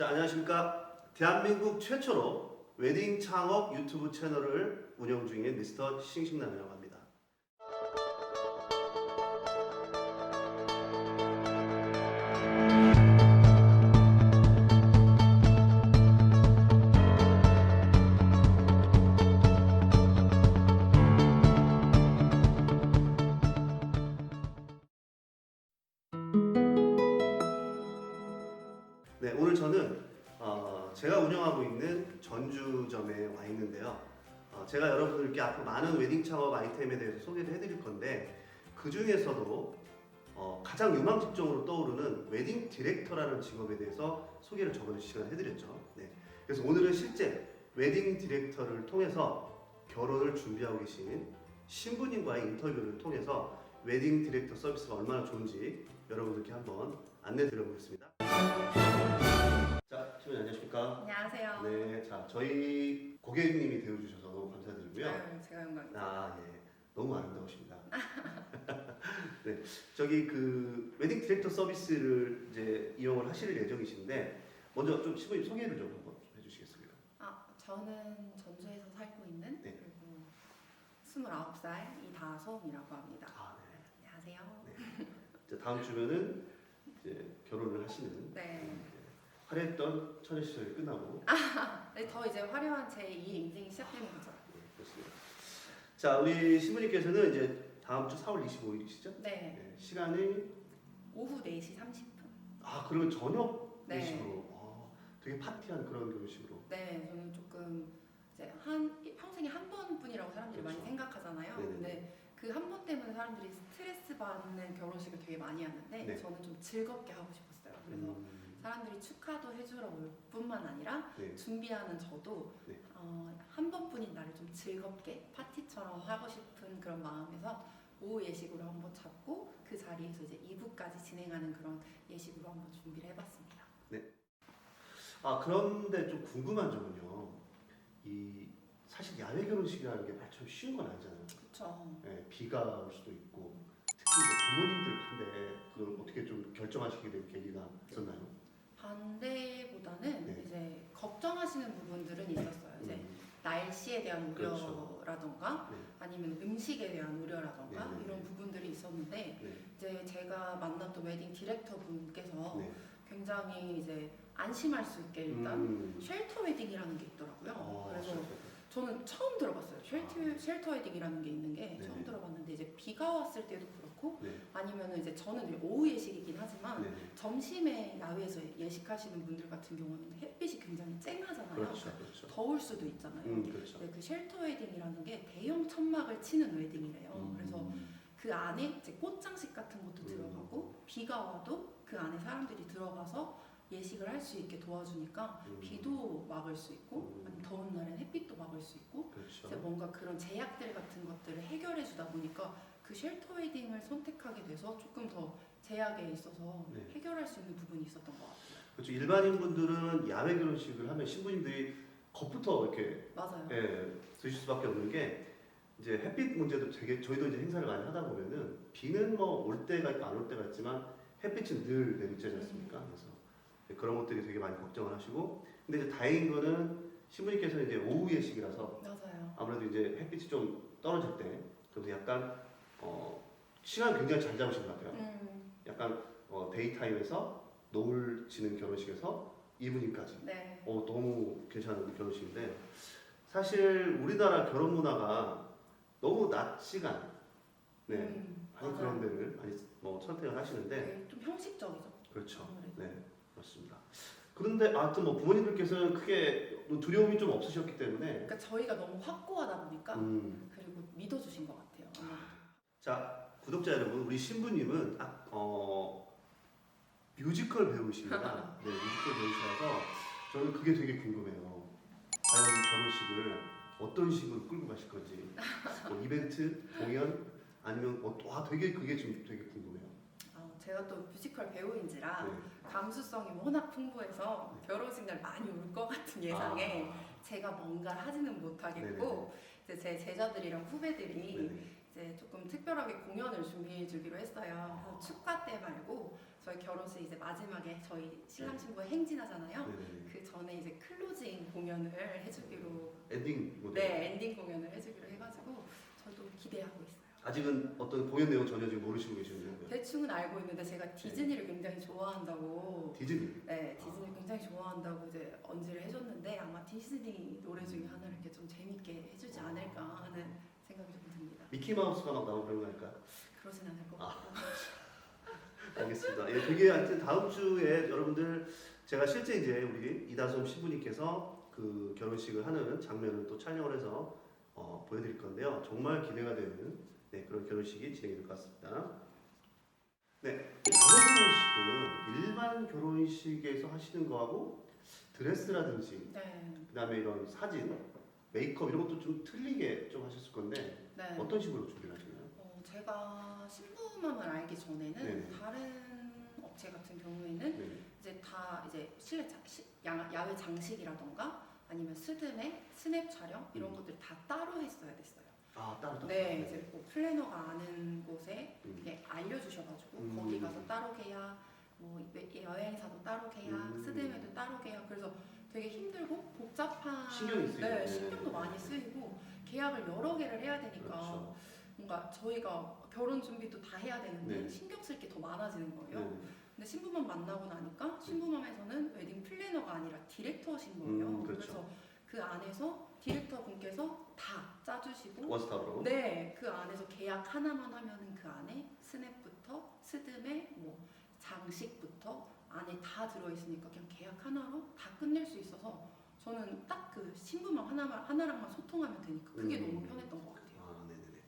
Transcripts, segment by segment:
자, 안녕하십니까. 대한민국 최초로 웨딩 창업 유튜브 채널을 운영 중인 미스터 싱싱남이라고 합니다. 네, 오늘 저는 제가 운영하고 있는 전주점에 와 있는데요. 제가 여러분들께 앞으로 많은 웨딩 창업 아이템에 대해서 소개를 해드릴 건데 그 중에서도 가장 유망직종으로 떠오르는 웨딩 디렉터라는 직업에 대해서 소개를 저번 시간에 해드렸죠. 네, 그래서 오늘은 실제 웨딩 디렉터를 통해서 결혼을 준비하고 계신 신부님과의 인터뷰를 통해서 웨딩 디렉터 서비스가 얼마나 좋은지 여러분들께 한번 안내 드려보겠습니다. 자, 신부님 안녕하십니까? 안녕하세요. 네, 자, 저희 고객님이 되어주셔서 너무 감사드리고요. 아유, 제가 영광입니다. 아, 예. 너무 아름다우십니다. 네, 저기 그 웨딩 디렉터 서비스를 이제 이용을 하실 예정이신데 먼저 좀 신부님 소개를 좀 한번 해주시겠습니까? 저는 전주에서 살고 있는 네. 그리고 29살 이다솜이라고 합니다. 아, 네. 안녕하세요. 네. 이제 다음 주면은 이제 결혼을 하시는 네. 화려했던 처녀 시절이 끝나고 네, 더 이제 화려한 제 2의 인생이 시작되는 거죠. 네, 그렇습니다. 자, 우리 신부님께서는 이제 다음 주 4월 25일이시죠? 네. 네, 시간이 오후 4시 30분. 그러면 저녁 네. 예식으로 되게 파티한 그런 결혼식으로. 네, 저는 조금 이제 평생에 한 번뿐이라고 사람들이 그렇죠. 많이 생각하잖아요. 네네네. 근데 그 한 번 때문에 사람들이 스트레스 받는 결혼식을 되게 많이 하는데 네. 저는 좀 즐겁게 하고 싶었어요. 그래서 사람들이 축하도 해주러 올 뿐만 아니라 네. 준비하는 저도 네. 한 번뿐인 날을 좀 즐겁게 파티처럼 하고 싶은 그런 마음에서 오후 예식으로 한번 잡고 그 자리에서 이제 2부까지 진행하는 그런 예식으로 한번 준비를 해봤습니다. 그런데 좀 궁금한 점은요. 이 사실 야외 결혼식이라는 게 말처럼 쉬운 건 아니잖아요. 그렇죠. 네, 비가 올 수도 있고 특히 이제 부모님들 반대 그걸 어떻게 좀 결정하시게 된 계기가 있었나요? 반대보다는 네. 이제 걱정하시는 부분들은 있었어요. 이제 음, 날씨에 대한 그렇죠. 우려라던가 네. 아니면 음식에 대한 우려라던가 네, 네, 이런 네. 부분들이 있었는데 네. 이제 제가 만났던 웨딩 디렉터 분께서 네. 굉장히 이제 안심할 수 있게 일단 쉘터 웨딩이라는 게 있더라고요. 그래서 저는 처음 들어봤어요. 쉘터 웨딩이라는 게 있는 게 네네. 처음 들어봤는데 이제 비가 왔을 때도 그렇고 네. 아니면 이제 저는 이제 오후 예식이긴 하지만 네. 점심에 야외에서 예식하시는 분들 같은 경우는 햇빛이 굉장히 쨍하잖아요. 그렇죠. 그렇죠. 더울 수도 있잖아요. 그렇죠. 근데 그 쉘터 웨딩이라는 게 대형 천막을 치는 웨딩이래요. 그래서 그 안에 이제 꽃장식 같은 것도 들어가고 비가 와도 그 안에 사람들이 들어가서 예식을 할 수 있게 도와주니까 비도 막을 수 있고 아니면 더운 날엔 햇빛도 막을 수 있고 그렇죠. 이제 뭔가 그런 제약들 같은 것들을 해결해 주다 보니까 그 쉘터 웨딩을 선택하게 돼서 조금 더 제약에 있어서 네. 해결할 수 있는 부분이 있었던 것 같아요. 그렇죠. 일반인 분들은 야외 결혼식을 하면 신부님들이 겁부터 이렇게 맞아요. 드실 수밖에 없는 게 이제 햇빛 문제도 되게 저희도 이제 행사를 많이 하다 보면은 비는 뭐 올 때가 있고 안 올 때가 있지만 햇빛은 늘 내리쬐지 않습니까? 그래서 그런 것들이 되게 많이 걱정을 하시고 근데 이제 다행인 거는 신부님께서는 이제 오후 예식이라서 맞아요. 아무래도 이제 햇빛이 좀 떨어질 때 그래서 약간 시간 굉장히 잘 잡으신 것 같아요. 약간 데이타임에서 노을 지는 결혼식에서 이브닝까지 네. 너무 괜찮은 결혼식인데 사실 우리나라 결혼 문화가 너무 낮 시간 하는 그런 데를 많이 선택을 하시는데 네, 좀 형식적이죠. 그렇죠. 아무래도. 네, 맞습니다. 그런데 하여튼 뭐 부모님들께서는 크게 두려움이 좀 없으셨기 때문에 그러니까 저희가 너무 확고하다 보니까 그리고 믿어주신 것 같아요. 자, 구독자 여러분, 우리 신부님은 뮤지컬 배우십니다. 네, 뮤지컬 배우시라서 저는 그게 되게 궁금해요. 과연 결혼식을 어떤 식으로 끌고 가실 건지, 뭐 이벤트, 공연, 아니면 되게 그게 지금 되게 궁금해요. 제가 또 뮤지컬 배우인지라 네. 감수성이 워낙 풍부해서 결혼식 날 많이 울 것 같은 예상에 제가 뭔가를 하지는 못하겠고 이제 제 제자들이랑 후배들이 네네. 이제 조금 특별하게 공연을 준비해 주기로 했어요. 그래서 축가 때 말고 저희 결혼식 이제 마지막에 저희 신랑 신부가 행진하잖아요. 네네. 그 전에 이제 클로징 공연을 해주기로 엔딩 모델. 네 엔딩 공연을 해주기로 해가지고 저도 기대하고 있어요. 아직은 어떤 공연 내용 전혀 지금 모르시고 계시는 거예요? 대충은 알고 있는데 제가 디즈니를 굉장히 좋아한다고 디즈니. 네 디즈니 굉장히 좋아한다고 이제 언지를 해줬는데 아마 디즈니 노래 중에 하나를 이렇게 좀 재밌게 해주지 않을까 하는 생각이 좀 듭니다. 미키 마우스가 막 나오고 그런 거 아닐까요? 그러진 않을 것 아. 같고 알겠습니다. 예, 그게 하여튼 다음 주에 여러분들 제가 실제 이제 우리 이다솜 신부님께서 그 결혼식을 하는 장면을 또 촬영을 해서 보여드릴 건데요. 정말 기대가 되는 네, 그런 결혼식이 진행이 될 것 같습니다. 네, 야외 결혼식은 일반 결혼식에서 하시는 거하고 드레스라든지 네, 그다음에 이런 사진, 메이크업 이런 것도 좀 틀리게 좀 하셨을 건데 네. 어떤 식으로 준비를 하시나요? 제가 신부맘을 알기 전에는 네네. 다른 업체 같은 경우에는 네. 이제 다 이제 실내 야외 장식이라던가 아니면 스드메, 스냅 촬영 이런 것들 다 따로 했어야 됐어요. 아, 따로. 네, 이제 뭐 플래너가 아는 곳에 음. 이렇게 알려주셔가지고 음. 거기 가서 따로 계약, 뭐 여행사도 따로 계약, 스드메도 따로 계약. 그래서 되게 힘들고 복잡한 신경이 쓰이죠. 네, 네. 신경도 많이 쓰이고 계약을 여러 개를 해야 되니까 그렇죠. 뭔가 저희가 결혼 준비도 다 해야 되는데 네. 신경 쓸 게 더 많아지는 거예요. 네. 근데 신부맘 만나고 나니까 신부맘에서는 웨딩 플래너가 아니라 디렉터신 거예요. 그렇죠. 그래서 그 안에서 디렉터 분께서 다 짜주시고 원스톱으로. 네, 그 안에서 계약 하나만 하면은 그 안에 스냅부터 스드메, 뭐 장식부터 안에 다 들어있으니까 그냥 계약 하나로 다 끝낼 수 있어서 저는 딱 그 신부맘 하나랑만 소통하면 되니까 그게 너무 편했던 것 같아요. 아, 네네네.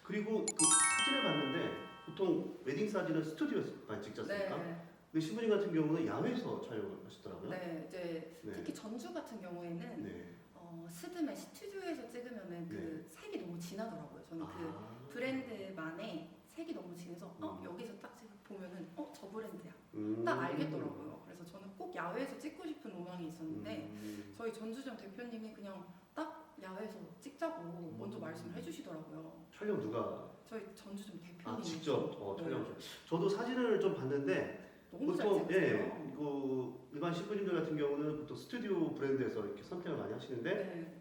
그리고 그 사진을 봤는데 보통 웨딩 사진은 스튜디오에서 많이 찍지 않습니까? 네, 근데 신부님 같은 경우는 야외에서 촬영을 하시더라고요. 네, 이제 네. 특히 전주 같은 경우에는 네. 스드메 스튜디오에서 찍으면은 그 네. 색이 너무 진하더라고요. 저는 그 아. 브랜드만의 색이 너무 진해서 음. 여기서 딱 보면은 저 브랜드야. 음. 딱 알겠더라고요. 그래서 저는 꼭 야외에서 찍고 싶은 로망이 있었는데 저희 전주점 대표님이 그냥 딱 야외에서 찍자고 먼저 말씀을 해주시더라고요. 촬영 누가? 저희 전주점 대표님이 아, 직접 네. 촬영. 저도 사진을 좀 봤는데 너무 잘 보통 찍으세요. 이거 일반 신부님들 같은 경우는 보통 스튜디오 브랜드에서 이렇게 선택을 많이 하시는데 네,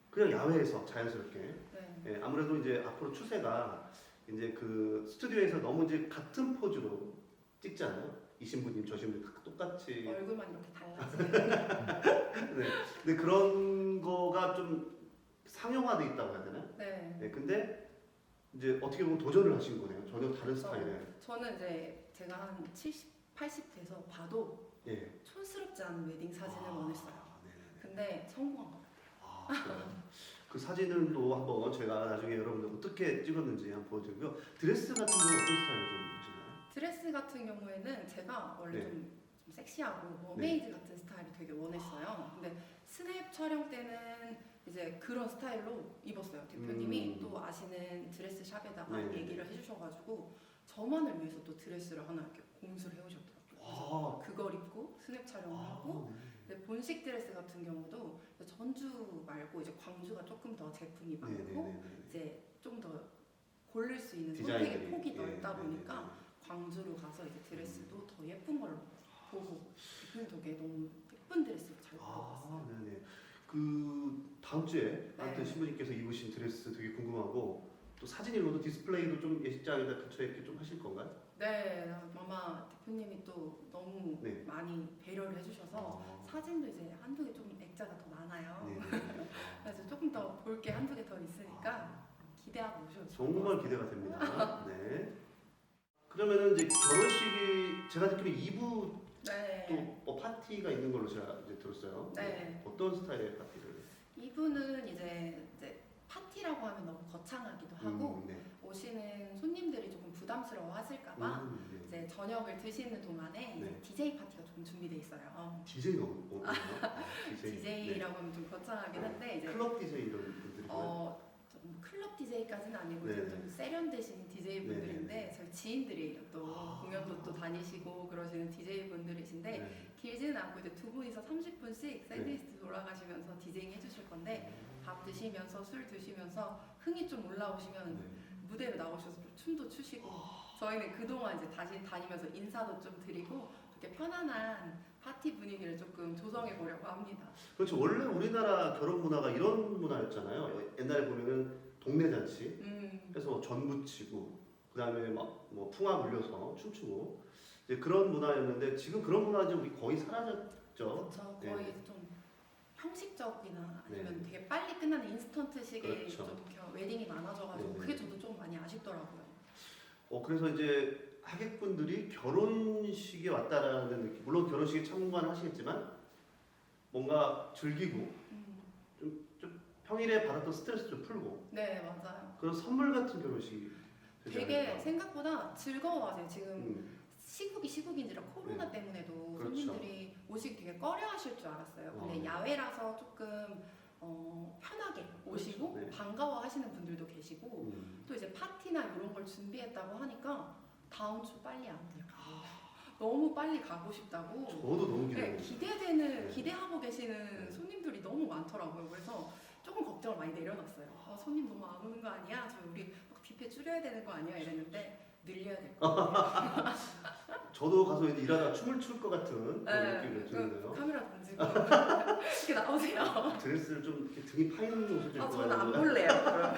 그냥 야외에서 자연스럽게. 네, 예, 아무래도 이제 앞으로 추세가 이제 그 스튜디오에서 너무 이제 같은 포즈로 찍잖아요. 이 신부님 저 신부님 다 똑같이. 얼굴만 이렇게 달라지는. 네. 근데 그런 거가 좀 상용화돼 있다고 해야 되나? 네. 네. 근데 이제 어떻게 보면 도전을 하신 거네요. 전혀 다른 그렇죠. 스타일의. 저는 이제 제가 한 70, 80 돼서 봐도 예. 촌스럽지 않은 웨딩 사진을 원했어요. 네네네. 근데 성공한 것 같아요. 아, 그래요. 그 사진을도 한번 제가 나중에 여러분들 어떻게 찍었는지 한번 보여드리고요. 드레스 같은 경우는 어떤 스타일을 좀 하시나요? 드레스 같은 경우에는 제가 원래 네. 좀 섹시하고 머메이드 같은 스타일을 되게 원했어요. 근데 스냅 촬영 때는 이제 그런 스타일로 입었어요. 대표님이 또 아시는 드레스 샵에다가 네. 얘기를 해주셔가지고 저만을 위해서 또 드레스를 하나 이렇게 공수를 해오셨더라고요. 그래서 아, 그걸 입고 스냅 촬영을 하고 이제 본식 드레스 같은 경우도 전주 말고 이제 광주가 조금 더 제품이 많고 네네네. 이제 좀 더 고를 수 있는 디자인들이. 선택의 폭이 예, 넓다 네네네. 보니까 광주로 가서 이제 드레스도 더 예쁜 걸로 보고 대표님 덕에 너무 예쁜 드레스를 잘 보고 왔어요. 아, 네네. 그 다음 주에 네. 아무튼 신부님께서 입으신 드레스 되게 궁금하고 또 사진일로도 디스플레이도 좀 예식장에다 근처에 이렇게 좀 하실 건가요? 네, 아마 대표님이 또 너무 네. 많이 배려를 해주셔서 사진도 이제 한두 개 좀 액자가 더 많아요. 네네. 그래서 조금 더 볼 게 한두 개 더 있으니까 기대하고 오셔도 좋을 것 정말 같아요. 기대가 됩니다. 네. 그러면은 이제 결혼식이 제가 듣기로 2부 네. 또 뭐 파티가 있는 걸로 제가 이제 들었어요. 네. 어떤 스타일의 파티를? 이분은 이제 파티라고 하면 너무 거창하기도 하고 네. 오시는 손님들이 조금 부담스러워 하실까봐 네. 이제 저녁을 드시는 동안에 이제 네. DJ 파티가 좀 준비돼 있어요. DJ가 어디요? DJ라고 하면 좀 거창하긴 한데 이제 클럽 DJ 이런 분들이요. 좀 클럽 DJ까지는 아니고 네네. 좀 세련되신 DJ 분들인데 네네네. 저희 지인들이에요. 또 아. 공연도 또 다니시고 그러시는 DJ 분들이신데 네. 길지는 않고 이제 두 분이서 30분씩 샌드위치 돌아가시면서 디제잉 해주실 건데 밥 드시면서 술 드시면서 흥이 좀 올라오시면 네. 무대로 나오셔서 좀 춤도 추시고 저희는 그동안 이제 다시 다니면서 인사도 좀 드리고 이렇게 편안한 파티 분위기를 조금 조성해 보려고 합니다. 그렇죠. 원래 우리나라 결혼 문화가 이런 문화였잖아요. 옛날에 보면은 동네 잔치, 그래서 전 부치고, 그다음에 막 뭐 풍악 울려서 춤추고 이제 그런 문화였는데 지금 그런 문화 좀 거의 사라졌죠. 그렇죠. 거의 네. 좀 형식적이나 아니면 네. 되게 빨리 끝나는 인스턴트식의 그렇죠. 좀 이렇게 웨딩이 많아져가지고 네. 그게 저도 좀 많이 아쉽더라고요. 그래서 이제 하객분들이 결혼식에 왔다라는 느낌, 물론 결혼식에 참관하시겠지만 뭔가 즐기고 음. 좀 평일에 받았던 스트레스 좀 풀고 네, 맞아요. 그런 선물 같은 결혼식이 되지 되게 않을까. 생각보다 즐거워하세요. 지금 음, 시국이 시국인지라 코로나 네. 때문에도 그렇죠. 손님들이 오시기 되게 꺼려하실 줄 알았어요. 근데 야외라서 조금 편하게 오시고 그렇죠. 네. 반가워하시는 분들도 계시고 음. 또 이제 파티나 이런 걸 준비했다고 하니까 다음 주 빨리 안 돼요. 너무 빨리 가고 싶다고. 저도 너무 네, 기대돼요. 네. 기대하고 계시는 네. 손님들이 너무 많더라고요. 그래서 조금 걱정을 많이 내려놨어요. 손님 너무 안 오는 거 아니야? 저 우리 뷔페 줄여야 되는 거 아니야? 이랬는데 늘려야 될 것 같아요. 저도 가서 이제 일하다 춤을 출 것 같은 그런 네, 느낌이 드는데요. 카메라 던지고 이렇게 나오세요. 드레스를 좀 이렇게 등이 파이는 옷을 좀 입고 저는 안 가야 볼래요.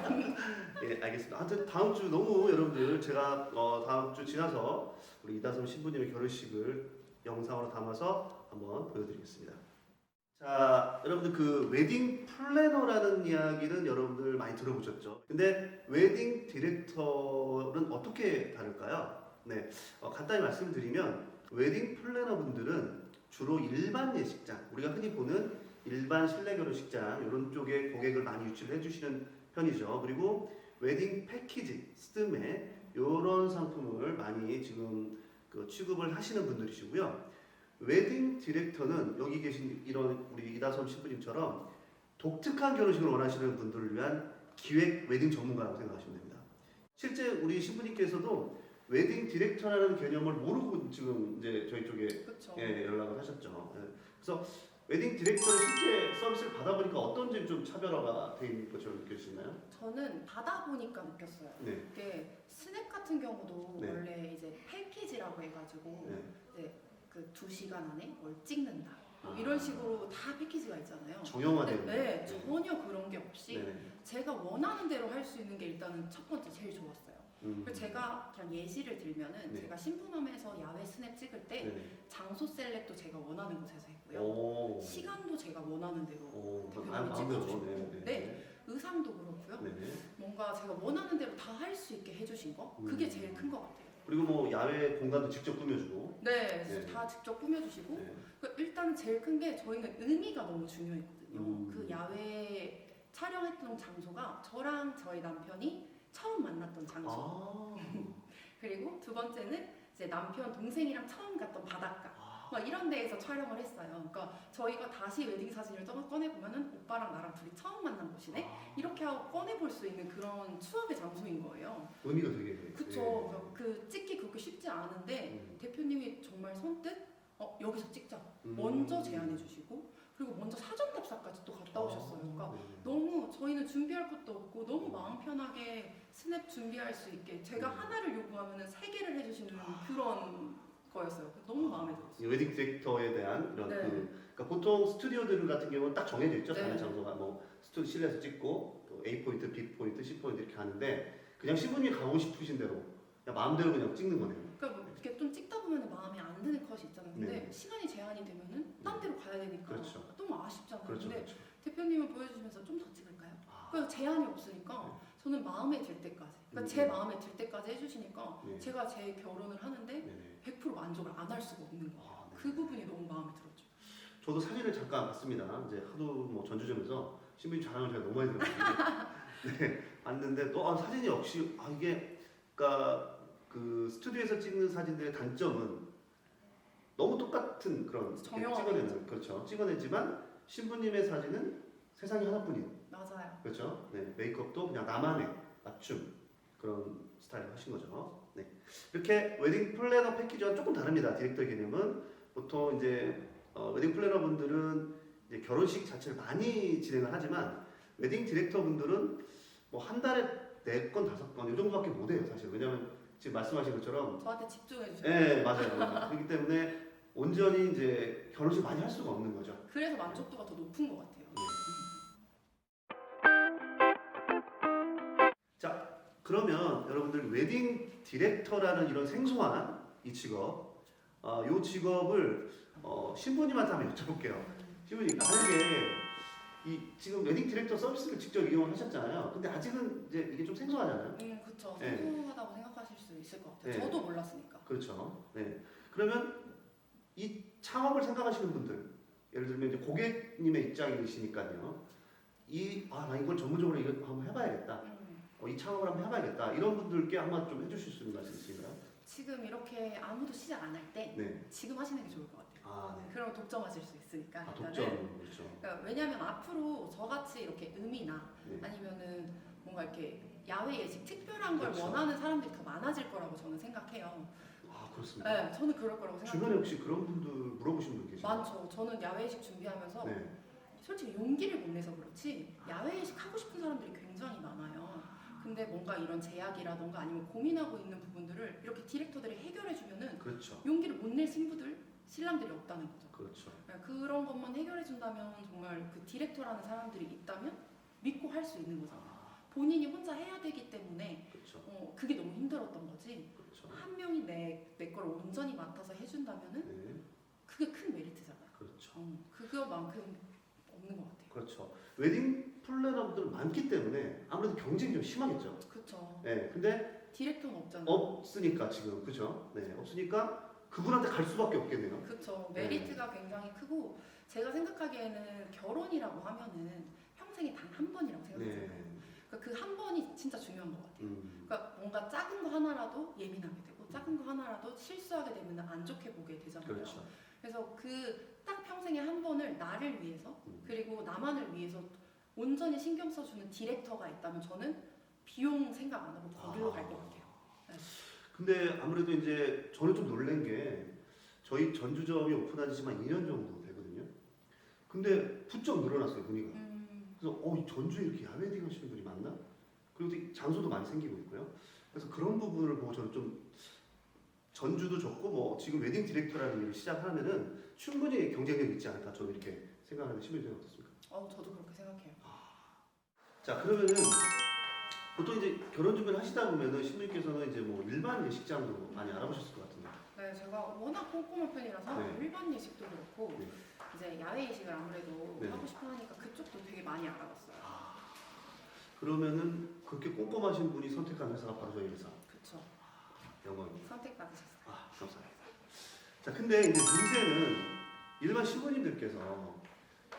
그럼. 예, 알겠습니다. 하여튼 다음 주 너무 여러분들 제가 다음 주 지나서 우리 이다솜 신부님의 결혼식을 영상으로 담아서 한번 보여드리겠습니다. 자, 여러분들 그 웨딩 플래너라는 이야기는 여러분들 많이 들어보셨죠? 근데 웨딩 디렉터는 어떻게 다를까요? 네, 간단히 말씀드리면 웨딩 플래너 분들은 주로 일반 예식장, 우리가 흔히 보는 일반 실내 결혼식장 이런 쪽에 고객을 많이 유치를 해주시는 편이죠. 그리고 웨딩 패키지, 스드메 이런 상품을 많이 지금 그 취급을 하시는 분들이시고요. 웨딩 디렉터는 여기 계신 이런 우리 이다솜 신부님처럼 독특한 결혼식을 원하시는 분들을 위한 기획 웨딩 전문가라고 생각하시면 됩니다. 실제 우리 신부님께서도 웨딩 디렉터라는 개념을 모르고 지금 이제 저희 쪽에 그렇죠. 예, 연락을 하셨죠. 예. 그래서 웨딩 디렉터를 실제 서비스를 받아보니까 어떤 점이 좀 차별화가 돼 있는 것처럼 느껴지시나요? 저는 받아보니까 느꼈어요. 네. 이게 스냅 같은 경우도 네. 원래 이제 패키지라고 해가지고 네. 이제 그 2시간 안에 뭘 찍는다. 뭐 아. 이런 식으로 다 패키지가 있잖아요. 정형화되는. 네, 전혀 그런 게 없이 네. 제가 원하는 대로 할 수 있는 게 일단은 첫 번째 제일 좋았어요. 그리고 제가 그냥 예시를 들면은 네. 제가 신부맘에서 야외 스냅 찍을 때 네. 장소 셀렉도 제가 원하는 곳에서 했고요. 오. 시간도 제가 원하는 대로 대표님이 마음대로. 찍어주시고 네. 네. 의상도 그렇고요. 네. 네. 뭔가 제가 원하는 대로 다 할 수 있게 해주신 거 그게 제일 큰 것 같아요. 그리고 뭐 야외 공간도 직접 꾸며주고. 네, 네. 다 직접 꾸며주시고 네. 일단 제일 큰 게 저희는 의미가 너무 중요했거든요. 음. 그 야외 촬영했던 장소가 저랑 저희 남편이 처음 만났던 장소. 아. 그리고 두 번째는 이제 남편 동생이랑 처음 갔던 바닷가. 막 이런 데에서 촬영을 했어요. 그러니까 저희가 다시 웨딩 사진을 꺼내 보면은 오빠랑 나랑 둘이 처음 만난 곳이네. 이렇게 하고 꺼내 볼 수 있는 그런 추억의 장소인 거예요. 의미가 되게. 그쵸. 그 찍기 그렇게 쉽지 않은데 대표님이 정말 선뜻 여기서 찍자. 먼저 제안해 주시고 그리고 먼저 사전 답사까지 또 갔다 오셨어요. 그러니까 너무 저희는 준비할 것도 없고 너무 마음 편하게 스냅 준비할 수 있게 제가 하나를 요구하면은 3개를 해주시는 그런 거였어요. 너무 마음에 들었어요. 웨딩 디렉터에 대한 이런 네. 그러니까 보통 스튜디오들 같은 경우는 딱 정해져 있죠. 네. 사는 장소가 뭐 스튜디오 실내에서 찍고 또 A 포인트, B 포인트, C 포인트 이렇게 하는데 그냥 신부님이 가고 싶으신 대로 그냥 마음대로 그냥 찍는 거네요. 그러니까 뭐 이렇게 좀 찍다 보면 마음에 안 드는 컷이 있잖아요. 근데 네. 시간이 제한이 되면은 딴 데로 가야 되니까 그렇죠. 너무 아쉽잖아요. 그렇죠. 근데 그렇죠. 대표님은 보여주시면서 좀 더 찍을까요? 아, 그래서 제한이 없으니까 저는 마음에 들 때까지 그러니까 제 마음에 들 때까지 해주시니까 네. 제가 제 결혼을 하는데 네네. 100% 만족을 안 할 수가 없는 거예요. 아, 네. 그 부분이 너무 마음에 들었죠. 저도 사진을 잠깐 봤습니다. 이제 하도 뭐 전주점에서 신부님 자랑을 제가 너무 많이 들었는데 네, 봤는데 또 사진이 역시 이게 그러니까 그 스튜디오에서 찍는 사진들의 단점은 너무 똑같은 그런 정형화돼 찍어내는 그렇죠. 찍어내지만 신부님의 사진은 세상에 하나뿐인 맞아요. 그렇죠. 네, 메이크업도 그냥 나만의 맞춤 그런 스타일 하신 거죠. 네, 이렇게 웨딩 플래너 패키지와 조금 다릅니다. 디렉터 개념은 보통 이제 웨딩 플래너 분들은 이제 결혼식 자체를 많이 진행을 하지만 웨딩 디렉터 분들은 뭐 한 달에 4건, 5건 이 정도밖에 못 해요. 사실 왜냐하면 지금 말씀하신 것처럼 저한테 집중해 주셔요. 네 맞아요. 그렇기 때문에 온전히 이제 결혼식 많이 할 수가 없는 거죠. 그래서 만족도가 더 높은 것 같아요. 자 그러면 여러분들 웨딩 디렉터라는 이런 생소한 이 직업, 이 직업을 신부님한테 한번 여쭤볼게요. 신부님 만약에 이 지금 웨딩 디렉터 서비스를 직접 이용하셨잖아요. 근데 아직은 이제 이게 좀 생소하잖아요. 그렇죠. 네. 생소하다고 생각하실 수 있을 것 같아요. 네. 저도 몰랐으니까. 그렇죠. 네. 그러면 이 창업을 생각하시는 분들, 예를 들면 이제 고객님의 입장이시니까요. 나 이걸 전문적으로 이거 한번 해봐야겠다. 이 창업을 한번 해봐야겠다. 이런 분들께 한번 좀 해주실 수 있는 말씀 있으신가요? 지금 이렇게 아무도 시작 안 할 때 네. 지금 하시는 게 좋을 것 같아요. 네. 그럼 독점하실 수 있으니까. 일단은. 독점. 그렇죠. 그러니까 왜냐하면 앞으로 저같이 이렇게 음이나 네. 아니면은 뭔가 이렇게 야외 예식 특별한 걸 그렇죠. 원하는 사람들이 더 많아질 거라고 저는 생각해요. 그렇습니다. 네, 저는 그럴 거라고 생각해요. 주변에 혹시 그런 분들 물어보신 분 계신가요? 많죠. 저는 야외 예식 준비하면서 네. 솔직히 용기를 못 내서 그렇지 야외 예식 하고 싶은 사람들이 굉장히 많아요. 근데 뭔가 이런 제약이라던가 아니면 고민하고 있는 부분들을 이렇게 디렉터들이 해결해 주면은 그렇죠. 용기를 못 낼 신랑들이 없다는 거죠. 그렇죠. 그런 것만 해결해 준다면 정말 그 디렉터라는 사람들이 있다면 믿고 할 수 있는 거잖아요. 본인이 혼자 해야 되기 때문에 그렇죠. 그게 너무 힘들었던 거지. 그렇죠. 한 명이 내 걸 온전히 맡아서 해준다면은 네. 그게 큰 메리트잖아요. 그렇죠. 그거만큼 없는 것 같아요. 그렇죠. 웨딩 플래너분들 많기 때문에 아무래도 경쟁이 좀 심하겠죠. 그렇죠. 네. 근데 디렉터는 없잖아요. 없으니까 지금 그죠? 네. 없으니까 그분한테 갈 수밖에 없겠네요. 그렇죠. 메리트가 굉장히 크고 제가 생각하기에는 결혼이라고 하면은 평생에 단 한 번이라고 생각하잖아요. 네. 그러니까 그 한 번이 진짜 중요한 것 같아요. 그러니까 뭔가 작은 거 하나라도 예민하게 되고 작은 거 하나라도 실수하게 되면 안 좋게 보게 되잖아요. 그렇죠. 그래서 그 딱 평생에 한 번을 나를 위해서 그리고 나만을 위해서 온전히 신경 써주는 디렉터가 있다면 저는 비용 생각 안 하고 거기로 갈 것 같아요. 네. 근데 아무래도 이제 저는 좀 놀란 게 저희 전주점이 오픈한 지 지만 2년 정도 되거든요. 근데 부쩍 늘어났어요, 문의가. 그래서 이 전주에 이렇게 야외 웨딩 하시는 분이 많나? 그리고 또 장소도 많이 생기고 있고요. 그래서 그런 부분을 보고 저는 좀 전주도 좋고 뭐 지금 웨딩 디렉터라는 일을 시작하면은 충분히 경쟁력이 있지 않을까 저는 이렇게 생각하는데 신부님 어떻습니까? 저도 그렇게 생각해요. 자 그러면은 보통 이제 결혼 준비를 하시다 보면은 신부님께서는 이제 뭐 일반 예식장도 많이 알아보셨을 것 같은데. 네, 제가 워낙 꼼꼼한 편이라서 네. 일반 예식도 그렇고 네. 이제 야외 예식을 아무래도 네. 하고 싶어 하니까 그쪽도 되게 많이 알아봤어요. 그러면은 그렇게 꼼꼼하신 분이 선택한 회사가 바로 저희 회사. 그쵸. 영광입니다. 선택받으셨어요. 감사합니다. 자, 근데 이제 문제는 일반 신부님들께서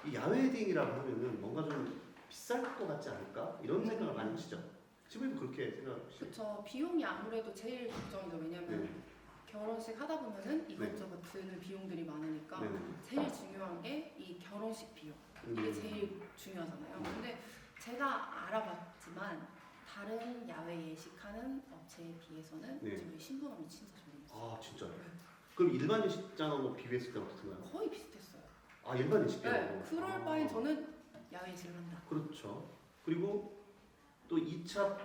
이 야외 웨딩이라고 하면은 뭔가 좀 비쌀 것 같지 않을까? 이런 생각을 많이 하시죠? 신부님도 그렇게 생각하시죠? 그쵸. 비용이 아무래도 제일 걱정이죠. 왜냐면 네. 결혼식 하다 보면은 이것저것 드는 비용들이 많으니까 네네. 제일 중요한 게 이 결혼식 비용. 이게 제일 중요하잖아요. 근데 제가 알아봤지만 다른 야외 예식하는 업체에 비해서는 네. 저희 신부님이 진짜 저렴했어요. 진짜요? 그럼 일반 예식장하고 비교했을 때 어떻던가요? 거의 비슷했어요. 일반 예식장. 네, 그럴 바엔 저는 야외 예식을 한다. 그렇죠. 그리고 또 2차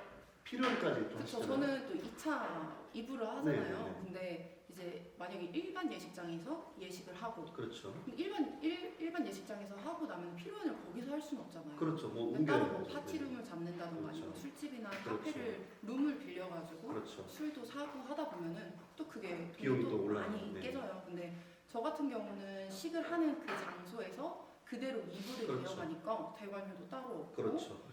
필요까지 또 그렇죠. 하시잖아요. 저는 또 2차 이부를 하잖아요. 네. 근데 이제 만약에 일반 예식장에서 예식을 하고 그렇죠. 그럼 일반 예식장에서 하고 나면 피로연을 거기서 할 수는 없잖아요. 그렇죠. 뭐 그러니까 따로 옮겨야 뭐 되죠. 파티룸을 잡는다던가 그렇죠. 아니면 술집이나 그렇죠. 카페를 룸을 빌려가지고 그렇죠. 술도 사고 하다 보면은 또 그게 비용이 돈이 또 올라가요. 많이 네. 깨져요. 근데 저 같은 경우는 식을 하는 그 장소에서 그대로 이불을 그렇죠. 이어가니까 대관료도 따로 없고 그렇죠.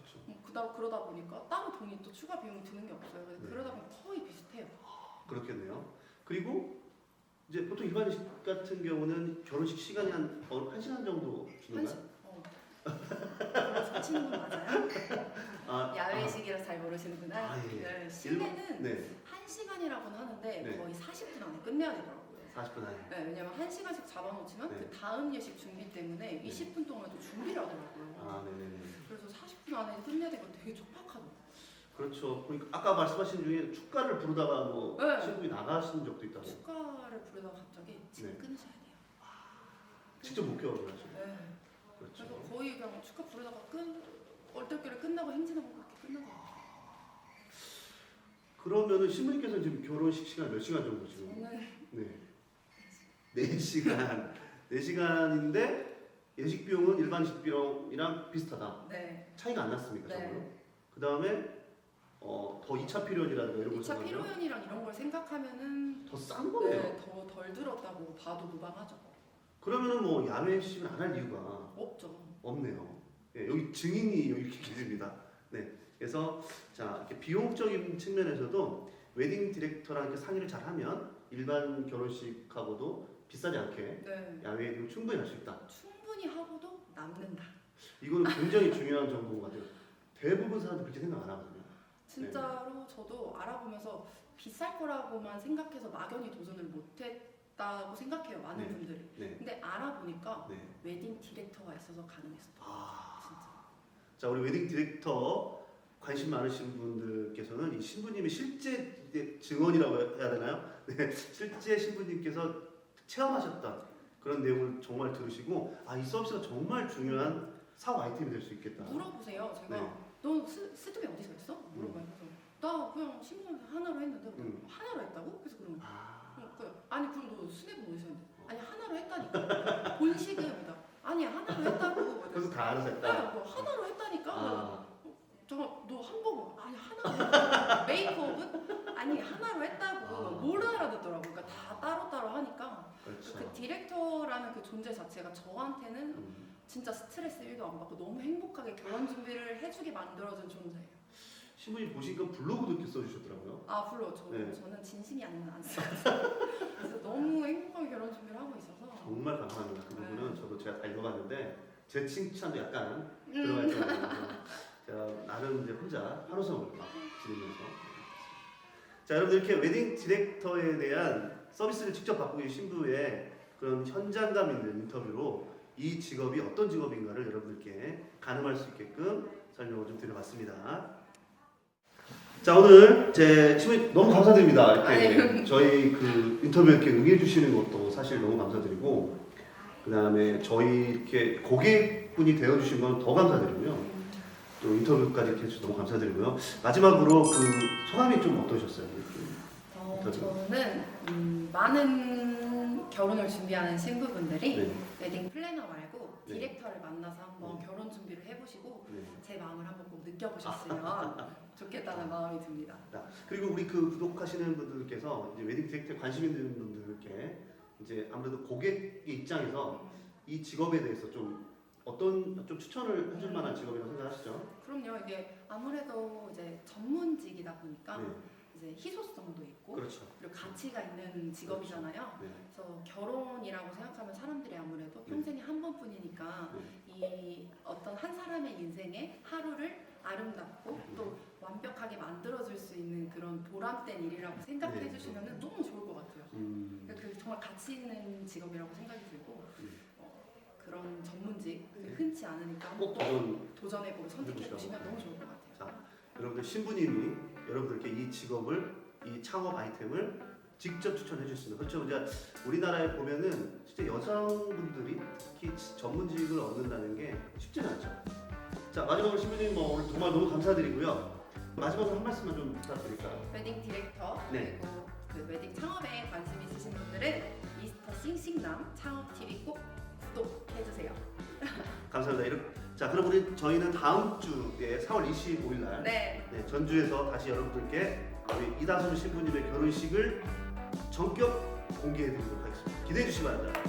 그러다 보니까 따로 돈이 또 추가 비용이 드는 게 없어요. 그래서 네. 그러다 보면 거의 비슷해요. 그렇겠네요. 그리고 이제 보통 일반 예식 같은 경우는 결혼식 시간이 한 1시간 정도 주는가요? 그래서 치는 건 맞아요? 야외 아, 예식이라 잘 모르시는구나. 예. 네, 시내는 네. 1시간이라고는 하는데 네. 거의 40분 안에 끝내야 되더라고요. 40분 안에. 네, 왜냐면 1시간씩 잡아놓지만 네. 그 다음 예식 준비 때문에 20분 동안 또 준비를 하더라고요. 네네네. 그래서 40분 안에 끝내야 되고 되게 촉박하더라고요. 그렇죠. 그러니까 아까 말씀하신 중에 축가를 부르다가 뭐 네. 신부이 나가신 적도 있다고. 축가를 부르다가 갑자기 지금 네. 끊으셔야 돼요. 직접 목격을 하시고. 네. 그렇죠. 그래서 거의 그냥 축가 부르다가 얼떨결에 끝나고 행진하고 그렇게 끝난 것 같아요. 그러면은 신부님께서 지금 결혼식 시간 몇 시간 정도 지금? 저는 네. 4시간. 4시간인데 예식 비용은 일반식 비용이랑 비슷하다. 네. 차이가 안 났습니까, 네. 정말로? 그다음에 더 2차 필요이라든가 이런 걸 2차 생각하면 필요연이랑 이런 걸 생각하면은 더 싼 거네요. 네, 더 덜 들었다고 봐도 무방하죠. 그러면은 뭐 야외식을 안 할 이유가 없죠. 없네요. 예, 여기 증인이 여기 이렇게 계십니다. 네, 그래서 자 이렇게 비용적인 측면에서도 웨딩 디렉터랑 이렇게 상의를 잘하면 일반 결혼식하고도 비싸지 않게 네. 야외 웨딩을 충분히 할 수 있다. 충분히 하고도 남는다. 이거는 굉장히 중요한 정보인 것 같아요. 대부분 사람들 그렇게 생각 안 하거든요. 진짜로 저도 알아보면서 비쌀 거라고만 생각해서 막연히 도전을 못했다고 생각해요. 많은 네. 분들이. 네, 근데 알아보니까 네. 웨딩 디렉터가 있어서 가능했어요. 아, 진짜. 자 우리 웨딩 디렉터 관심 많으신 분들께서는 이 신부님의 실제 이제 증언이라고 해야 되나요? 네, 실제 신부님께서 체험하셨던 그런 내용을 정말 들으시고 이 서비스가 정말 중요한 사업 아이템이 될 수 있겠다. 물어보세요. 제가 네. 너 스드메 어디서 했어? 물어봐요. 그래서 나 그냥 신문 하나로 했는데 하나로 했다고? 그래서 그러면 아니 그럼 너 스냅은 어디서 했는데? 아니 하나로 했다니까. 본식은 아니 하나로 했다고. 그래서 다 알아서 했다. 뭐 하나로 했다니까. 아, 너 한복 아니 하나로 했다고. 메이크업은 아니 하나로 했다고. 뭘 알아듣더라고. 그러니까 다 따로따로 하니까 그렇죠. 그 디렉터라는 그 존재 자체가 저한테는 음. 진짜 스트레스 1도 안 받고 너무 행복하게 결혼 준비를 해주게 만들어준 존재예요. 신부님 보시니까 블로그도 이렇게 써주셨더라고요. 물론 네. 저는 진심이 아니면 안 써요. 그래서 너무 행복하게 결혼 준비를 하고 있어서 정말 감사합니다. 그 부분은 저도 제가 다 읽어봤는데 제 칭찬도 약간 음. 들어가 있더라고요. 제가 나름 이제 혼자 환호성을 막 지르면서. 자 여러분들 이렇게 웨딩 디렉터에 대한 서비스를 직접 받고 계신 신부의 그런 현장감 있는 인터뷰로 이 직업이 어떤 직업인가를 여러분들께 가늠할 수 있게끔 설명을 좀 드려봤습니다. 자 오늘 제 신부님 너무 감사드립니다. 이렇게 저희 그 인터뷰 이렇게 응해주시는 것도 사실 너무 감사드리고 그 다음에 저희 이렇게 고객분이 되어주신 건 더 감사드리고요. 또 인터뷰까지 이렇게 해주셔서 너무 감사드리고요. 마지막으로 그 소감이 좀 어떠셨어요? 저는 많은 결혼을 준비하는 신부분들이 네. 웨딩 플래너 말고 네. 디렉터를 만나서 한번 결혼 준비를 해보시고 네. 제 마음을 한번 꼭 느껴보셨으면 좋겠다는 마음이 듭니다. 그리고 우리 그 구독하시는 분들께서 이제 웨딩 디렉터에 관심 있는 분들께 이제 아무래도 고객의 입장에서 이 직업에 대해서 좀 어떤 좀 추천을 해줄 만한 직업이라고 생각하시죠? 그럼요. 이게 아무래도 이제 전문직이다 보니까 네. 이제 희소성도 있고 그렇죠. 그리고 가치가 있는 직업이잖아요. 네. 그래서 결혼이라고 생각하면 사람들이 아무래도 평생에 한 번뿐이니까 이 어떤 한 사람의 인생에 하루를 아름답고 또 완벽하게 만들어줄 수 있는 그런 보람된 일이라고 생각해 네. 주시면 너무 좋을 것 같아요. 그러니까 그 정말 가치 있는 직업이라고 생각이 들고 그런 전문직 흔치 않으니까 꼭 한번 도전해보고 선택해보시면 너무 좋을 것 같아요. 자, 여러분들 신부님이 여러분들께 이 직업을 이 창업 아이템을 직접 추천해 주셨습니다. 그렇죠. 이제 우리나라에 보면은 진짜 여성분들이 특히 전문직을 얻는다는 게 쉽지는 않죠. 자 마지막으로 신부님 뭐 오늘 정말 너무 감사드리고요. 마지막으로 한 말씀만 좀 부탁드릴까요? 웨딩 디렉터 네. 그리고 그 웨딩 창업에 관심 있으신 분들은 미스터 싱싱남 창업 TV 꼭 구독해주세요. 감사합니다. 자 그럼 저희는 다음 주에 4월 25일 날 네. 전주에서 다시 여러분들께 우리 이다솜 신부님의 결혼식을 전격 공개해드리도록 하겠습니다. 기대해 주시기 바랍니다.